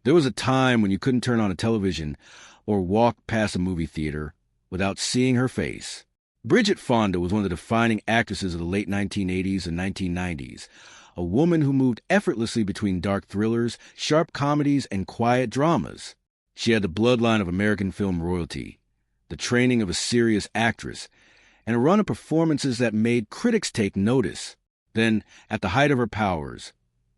There was a time when you couldn't turn on a television or walk past a movie theater without seeing her face. Bridget Fonda was one of the defining actresses of the late 1980s and 1990s, a woman who moved effortlessly between dark thrillers, sharp comedies, and quiet dramas. She had the bloodline of American film royalty, the training of a serious actress, and a run of performances that made critics take notice. Then, at the height of her powers,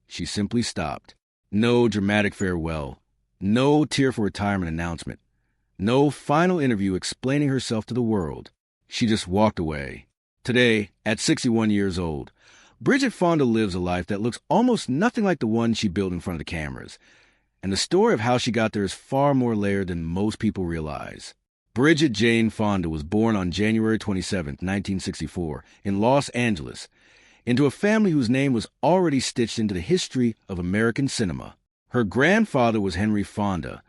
she simply stopped. No dramatic farewell, no tearful retirement announcement, no final interview explaining herself to the world. She just walked away. Today, at 61 years old, Bridget Fonda lives a life that looks almost nothing like the one she built in front of the cameras. And the story of how she got there is far more layered than most people realize. Bridget Jane Fonda was born on January 27, 1964, in Los Angeles, into a family whose name was already stitched into the history of American cinema. Her grandfather was Henry Fonda,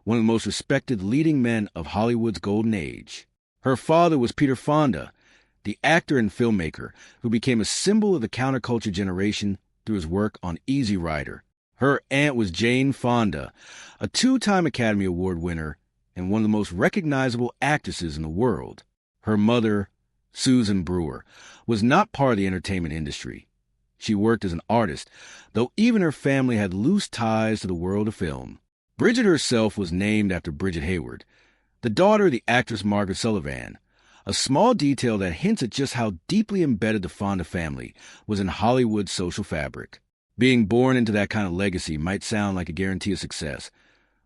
one of the most respected leading men of Hollywood's golden age. Her father was Peter Fonda, the actor and filmmaker who became a symbol of the counterculture generation through his work on Easy Rider. Her aunt was Jane Fonda, a two-time Academy Award winner and one of the most recognizable actresses in the world. Her mother, Susan Brewer, was not part of the entertainment industry. She worked as an artist, though even her family had loose ties to the world of film. Bridget herself was named after Bridget Hayward, the daughter of the actress Margaret Sullivan, a small detail that hints at just how deeply embedded the Fonda family was in Hollywood's social fabric. Being born into that kind of legacy might sound like a guarantee of success,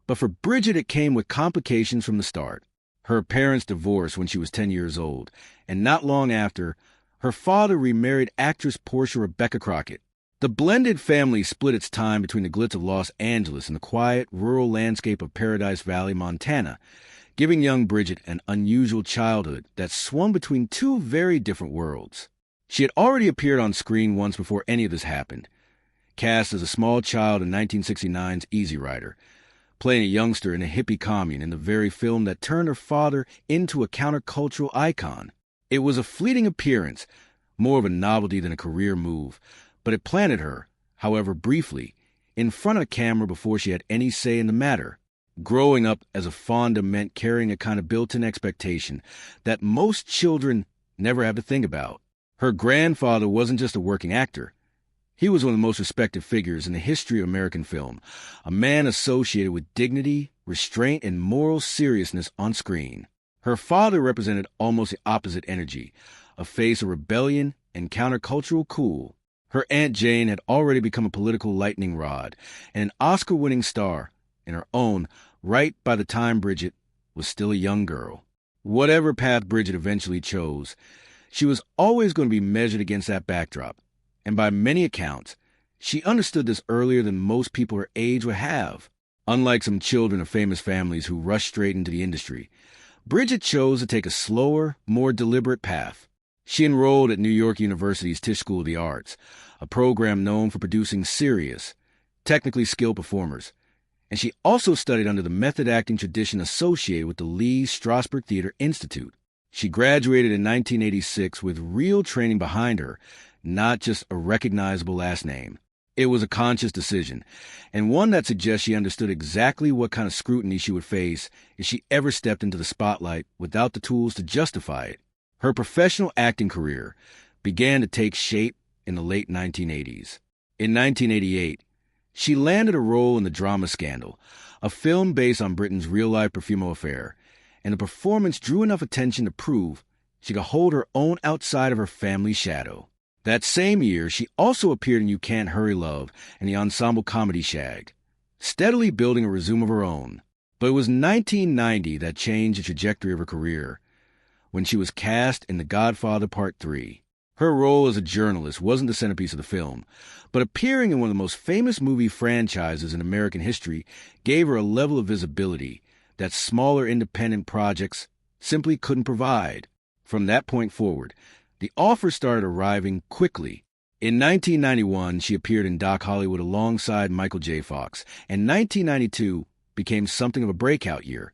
but for Bridget it came with complications from the start. Her parents divorced when she was 10 years old, and not long after, her father remarried actress Portia Rebecca Crockett. The blended family split its time between the glitz of Los Angeles and the quiet, rural landscape of Paradise Valley, Montana, giving young Bridget an unusual childhood that swung between two very different worlds. She had already appeared on screen once before any of this happened, cast as a small child in 1969's Easy Rider, playing a youngster in a hippie commune in the very film that turned her father into a countercultural icon. It was a fleeting appearance, more of a novelty than a career move, but it planted her, however briefly, in front of a camera before she had any say in the matter. Growing up as a Fonda meant carrying a kind of built-in expectation that most children never have to think about. Her grandfather wasn't just a working actor. He was one of the most respected figures in the history of American film, a man associated with dignity, restraint, and moral seriousness on screen. Her father represented almost the opposite energy, a face of rebellion and countercultural cool. Her Aunt Jane had already become a political lightning rod and an Oscar-winning star in her own right by the time Bridget was still a young girl. Whatever path Bridget eventually chose, she was always going to be measured against that backdrop, and by many accounts, she understood this earlier than most people her age would have. Unlike some children of famous families who rushed straight into the industry, Bridget chose to take a slower, more deliberate path. She enrolled at New York University's Tisch School of the Arts, a program known for producing serious, technically skilled performers, and she also studied under the method acting tradition associated with the Lee Strasberg Theater Institute. She graduated in 1986 with real training behind her, not just a recognizable last name. It was a conscious decision, and one that suggests she understood exactly what kind of scrutiny she would face if she ever stepped into the spotlight without the tools to justify it. Her professional acting career began to take shape in the late 1980s. In 1988, she landed a role in The Drama Scandal, a film based on Britain's real-life Profumo affair, and the performance drew enough attention to prove she could hold her own outside of her family's shadow. That same year, she also appeared in You Can't Hurry Love and the ensemble comedy Shag, steadily building a resume of her own. But it was 1990 that changed the trajectory of her career, when she was cast in The Godfather Part 3. Her role as a journalist wasn't the centerpiece of the film, but appearing in one of the most famous movie franchises in American history gave her a level of visibility that smaller independent projects simply couldn't provide. From that point forward, the offers started arriving quickly. In 1991, she appeared in Doc Hollywood alongside Michael J. Fox, and 1992 became something of a breakout year,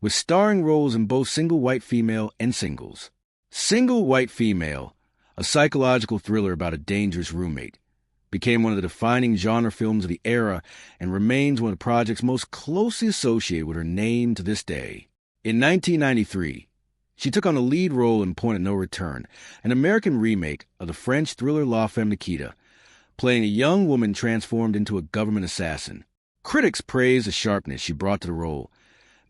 with starring roles in both Single White Female and Singles. Single White Female, a psychological thriller about a dangerous roommate, became one of the defining genre films of the era, and remains one of the projects most closely associated with her name to this day. In 1993, she took on the lead role in Point of No Return, an American remake of the French thriller La Femme Nikita, playing a young woman transformed into a government assassin. Critics praised the sharpness she brought to the role,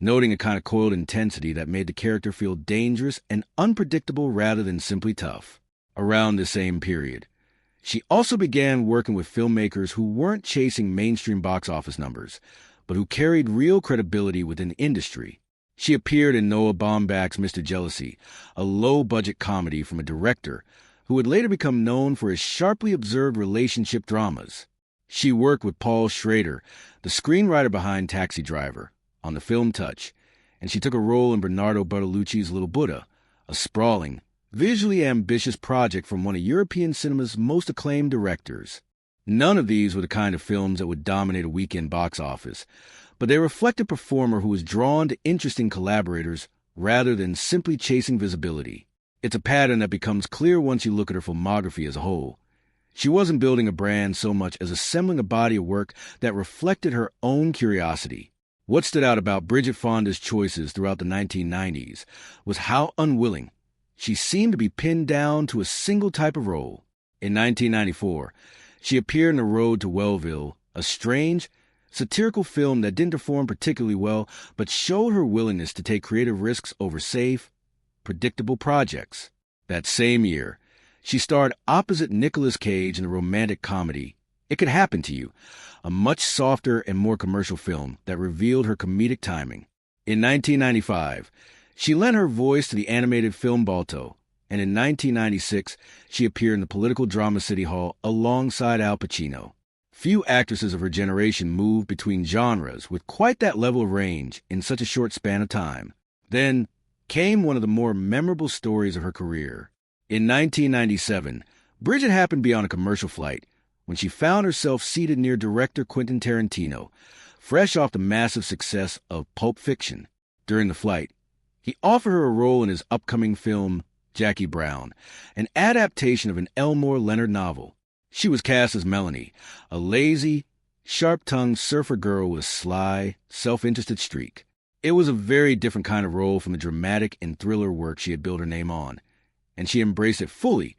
noting a kind of coiled intensity that made the character feel dangerous and unpredictable rather than simply tough. Around the same period, she also began working with filmmakers who weren't chasing mainstream box office numbers, but who carried real credibility within the industry. She appeared in Noah Baumbach's Mr. Jealousy, a low-budget comedy from a director who would later become known for his sharply observed relationship dramas. She worked with Paul Schrader, the screenwriter behind Taxi Driver, on the film Touch, and she took a role in Bernardo Bertolucci's Little Buddha, a sprawling, visually ambitious project from one of European cinema's most acclaimed directors. None of these were the kind of films that would dominate a weekend box office, but they reflect a performer who was drawn to interesting collaborators rather than simply chasing visibility. It's a pattern that becomes clear once you look at her filmography as a whole. She wasn't building a brand so much as assembling a body of work that reflected her own curiosity. What stood out about Bridget Fonda's choices throughout the 1990s was how unwilling she seemed to be pinned down to a single type of role. In 1994, she appeared in The Road to Wellville, a strange, satirical film that didn't perform particularly well, but showed her willingness to take creative risks over safe, predictable projects. That same year, she starred opposite Nicolas Cage in the romantic comedy It Could Happen to You, a much softer and more commercial film that revealed her comedic timing. In 1995, she lent her voice to the animated film Balto, and in 1996, she appeared in the political drama City Hall alongside Al Pacino. Few actresses of her generation moved between genres with quite that level of range in such a short span of time. Then came one of the more memorable stories of her career. In 1997, Bridget happened to be on a commercial flight when she found herself seated near director Quentin Tarantino, fresh off the massive success of Pulp Fiction. During the flight, he offered her a role in his upcoming film, Jackie Brown, an adaptation of an Elmore Leonard novel. She was cast as Melanie, a lazy, sharp-tongued surfer girl with a sly, self-interested streak. It was a very different kind of role from the dramatic and thriller work she had built her name on, and she embraced it fully,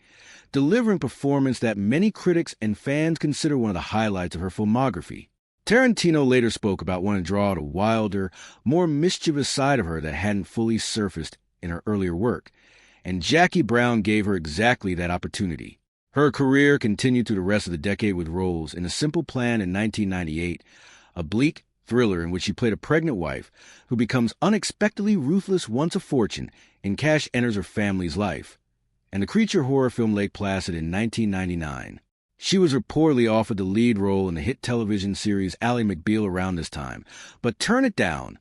delivering a performance that many critics and fans consider one of the highlights of her filmography. Tarantino later spoke about wanting to draw out a wilder, more mischievous side of her that hadn't fully surfaced in her earlier work, and Jackie Brown gave her exactly that opportunity. Her career continued through the rest of the decade with roles in A Simple Plan in 1998, a bleak thriller in which she played a pregnant wife who becomes unexpectedly ruthless once a fortune and cash enters her family's life, and the creature horror film Lake Placid in 1999. She was reportedly offered the lead role in the hit television series Ally McBeal around this time, but turned it down,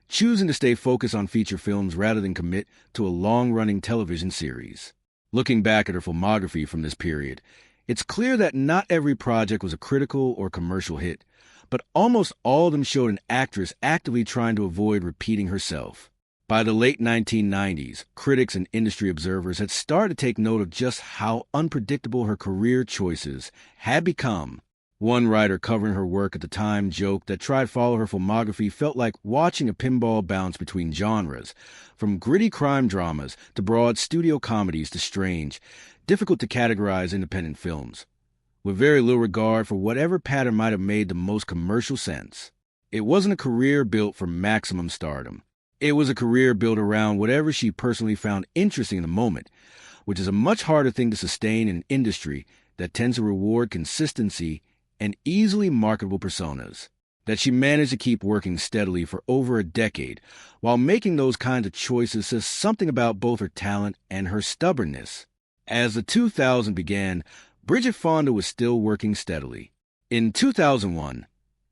choosing to stay focused on feature films rather than commit to a long-running television series. Looking back at her filmography from this period, it's clear that not every project was a critical or commercial hit, but almost all of them showed an actress actively trying to avoid repeating herself. By the late 1990s, critics and industry observers had started to take note of just how unpredictable her career choices had become. One writer covering her work at the time joked that trying to follow her filmography felt like watching a pinball bounce between genres, from gritty crime dramas to broad studio comedies to strange, difficult to categorize independent films, with very little regard for whatever pattern might have made the most commercial sense. It wasn't a career built for maximum stardom. It was a career built around whatever she personally found interesting in the moment, which is a much harder thing to sustain in an industry that tends to reward consistency and easily marketable personas. That she managed to keep working steadily for over a decade while making those kinds of choices says something about both her talent and her stubbornness. As the 2000s began, Bridget Fonda was still working steadily. In 2001,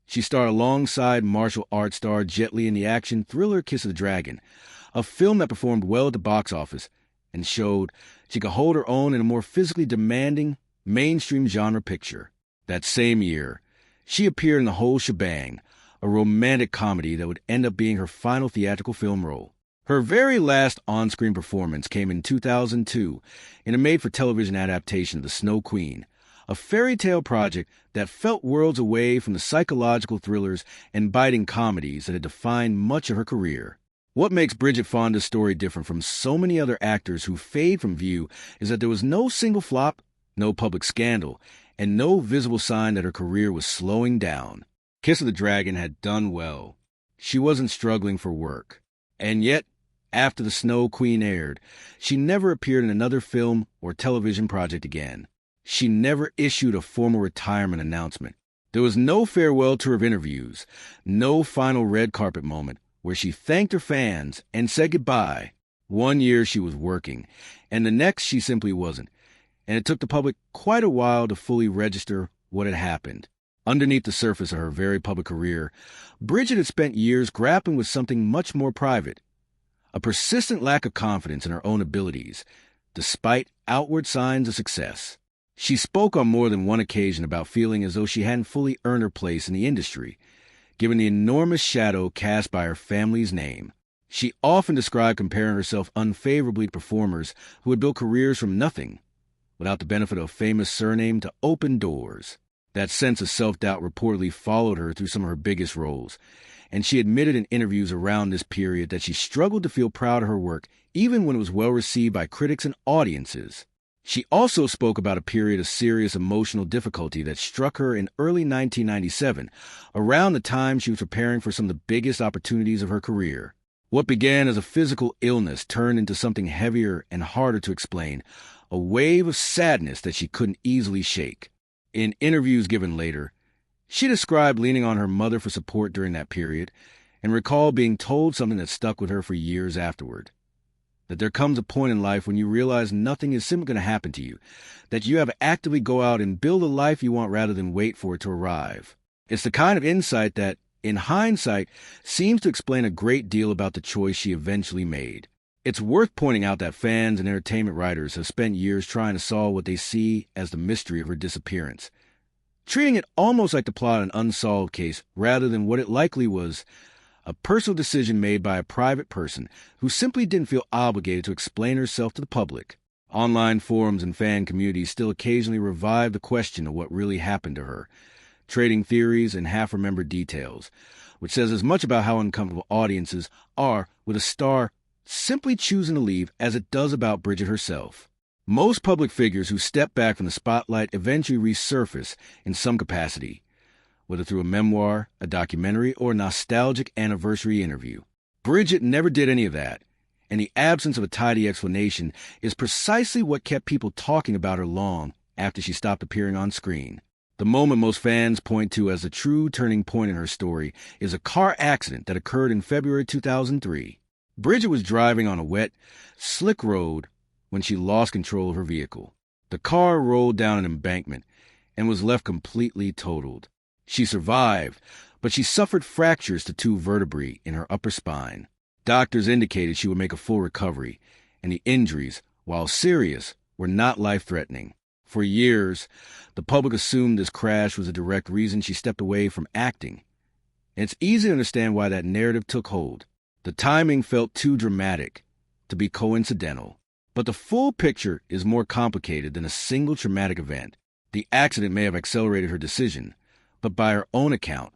she starred alongside martial arts star Jet Li in the action thriller Kiss of the Dragon, a film that performed well at the box office and showed she could hold her own in a more physically demanding, mainstream genre picture. That same year, she appeared in The Whole Shebang, a romantic comedy that would end up being her final theatrical film role. Her very last on-screen performance came in 2002 in a made-for-television adaptation of The Snow Queen, a fairy tale project that felt worlds away from the psychological thrillers and biting comedies that had defined much of her career. What makes Bridget Fonda's story different from so many other actors who fade from view is that there was no single flop, no public scandal, and no visible sign that her career was slowing down. Kiss of the Dragon had done well. She wasn't struggling for work. And yet, after The Snow Queen aired, she never appeared in another film or television project again. She never issued a formal retirement announcement. There was no farewell tour of interviews, no final red carpet moment where she thanked her fans and said goodbye. One year she was working, and the next she simply wasn't. And it took the public quite a while to fully register what had happened. Underneath the surface of her very public career, Bridget had spent years grappling with something much more private, a persistent lack of confidence in her own abilities, despite outward signs of success. She spoke on more than one occasion about feeling as though she hadn't fully earned her place in the industry, given the enormous shadow cast by her family's name. She often described comparing herself unfavorably to performers who had built careers from nothing, without the benefit of a famous surname to open doors. That sense of self-doubt reportedly followed her through some of her biggest roles, and she admitted in interviews around this period that she struggled to feel proud of her work, even when it was well received by critics and audiences. She also spoke about a period of serious emotional difficulty that struck her in early 1997, around the time she was preparing for some of the biggest opportunities of her career. What began as a physical illness turned into something heavier and harder to explain, a wave of sadness that she couldn't easily shake. In interviews given later, she described leaning on her mother for support during that period, and recalled being told something that stuck with her for years afterward. That there comes a point in life when you realize nothing is simply going to happen to you, that you have to actively go out and build a life you want rather than wait for it to arrive. It's the kind of insight that, in hindsight, seems to explain a great deal about the choice she eventually made. It's worth pointing out that fans and entertainment writers have spent years trying to solve what they see as the mystery of her disappearance, treating it almost like the plot of an unsolved case rather than what it likely was, a personal decision made by a private person who simply didn't feel obligated to explain herself to the public. Online forums and fan communities still occasionally revive the question of what really happened to her, trading theories and half-remembered details, which says as much about how uncomfortable audiences are with a star simply choosing to leave as it does about Bridget herself. Most public figures who step back from the spotlight eventually resurface in some capacity, whether through a memoir, a documentary, or a nostalgic anniversary interview. Bridget never did any of that, and the absence of a tidy explanation is precisely what kept people talking about her long after she stopped appearing on screen. The moment most fans point to as a true turning point in her story is a car accident that occurred in February 2003. Bridget was driving on a wet, slick road when she lost control of her vehicle. The car rolled down an embankment and was left completely totaled. She survived, but she suffered fractures to 2 vertebrae in her upper spine. Doctors indicated she would make a full recovery, and the injuries, while serious, were not life-threatening. For years, the public assumed this crash was a direct reason she stepped away from acting. And it's easy to understand why that narrative took hold. The timing felt too dramatic to be coincidental. But the full picture is more complicated than a single traumatic event. The accident may have accelerated her decision, but by her own account,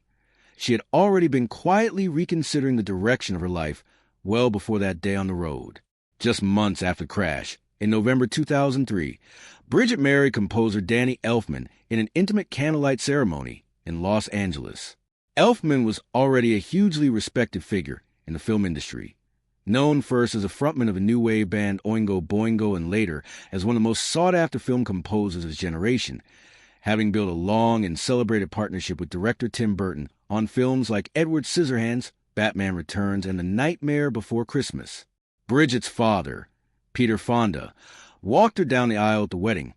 she had already been quietly reconsidering the direction of her life well before that day on the road. Just months after the crash, in November 2003, Bridget married composer Danny Elfman in an intimate candlelight ceremony in Los Angeles. Elfman was already a hugely respected figure in the film industry, known first as a frontman of the new wave band Oingo Boingo and later as one of the most sought-after film composers of his generation, having built a long and celebrated partnership with director Tim Burton on films like Edward Scissorhands, Batman Returns, and The Nightmare Before Christmas. Bridget's father, Peter Fonda, walked her down the aisle at the wedding,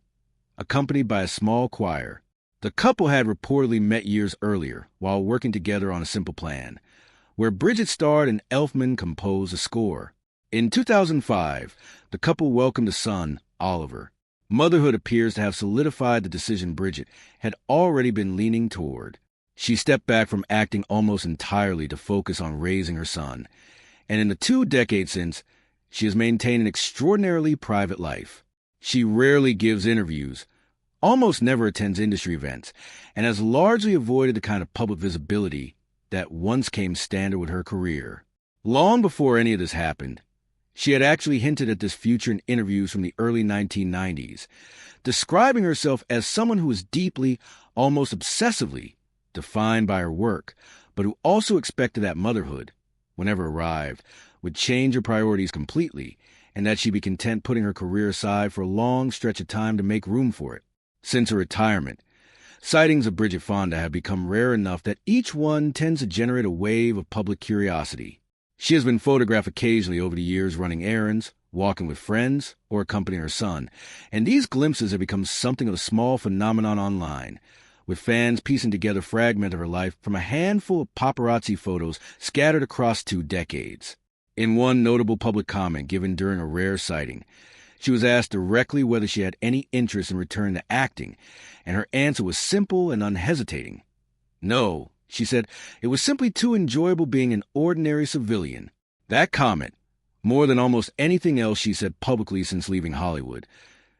accompanied by a small choir. The couple had reportedly met years earlier while working together on A Simple Plan, where Bridget starred and Elfman composed a score. In 2005, the couple welcomed a son, Oliver. Motherhood appears to have solidified the decision Bridget had already been leaning toward. She stepped back from acting almost entirely to focus on raising her son, and in the 2 decades since, she has maintained an extraordinarily private life. She rarely gives interviews, almost never attends industry events, and has largely avoided the kind of public visibility that once came standard with her career. Long before any of this happened, she had actually hinted at this future in interviews from the early 1990s, describing herself as someone who was deeply, almost obsessively, defined by her work, but who also expected that motherhood, whenever arrived, would change her priorities completely, and that she'd be content putting her career aside for a long stretch of time to make room for it. Since her retirement, sightings of Bridget Fonda have become rare enough that each one tends to generate a wave of public curiosity. She has been photographed occasionally over the years running errands, walking with friends, or accompanying her son, and these glimpses have become something of a small phenomenon online, with fans piecing together fragments of her life from a handful of paparazzi photos scattered across 2 decades. In one notable public comment given during a rare sighting, she was asked directly whether she had any interest in returning to acting, and her answer was simple and unhesitating. No, she said, it was simply too enjoyable being an ordinary civilian. That comment, more than almost anything else she said publicly since leaving Hollywood,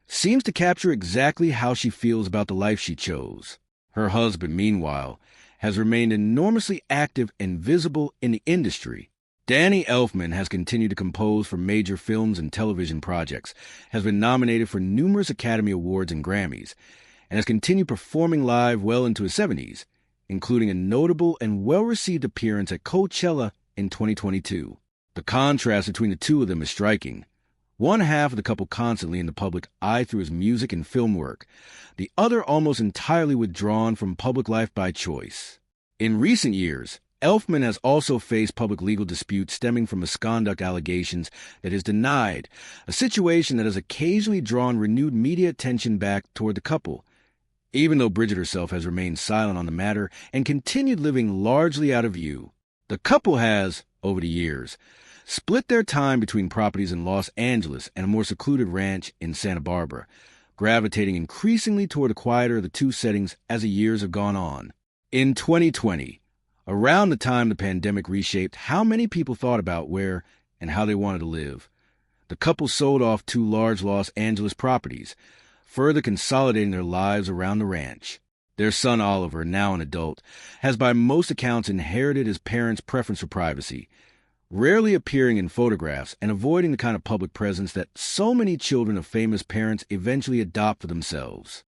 seems to capture exactly how she feels about the life she chose. Her husband, meanwhile, has remained enormously active and visible in the industry. Danny Elfman has continued to compose for major films and television projects, has been nominated for numerous Academy Awards and Grammys, and has continued performing live well into his 70s, including a notable and well-received appearance at Coachella in 2022. The contrast between the two of them is striking. One half of the couple constantly in the public eye through his music and film work, the other almost entirely withdrawn from public life by choice. In recent years, Elfman has also faced public legal disputes stemming from misconduct allegations that is denied, a situation that has occasionally drawn renewed media attention back toward the couple, even though Bridget herself has remained silent on the matter and continued living largely out of view. The couple has, over the years, split their time between properties in Los Angeles and a more secluded ranch in Santa Barbara, gravitating increasingly toward the quieter of the two settings as the years have gone on. In 2020, around the time the pandemic reshaped how many people thought about where and how they wanted to live, the couple sold off 2 large Los Angeles properties, further consolidating their lives around the ranch. Their son Oliver, now an adult, has by most accounts inherited his parents' preference for privacy, rarely appearing in photographs and avoiding the kind of public presence that so many children of famous parents eventually adopt for themselves.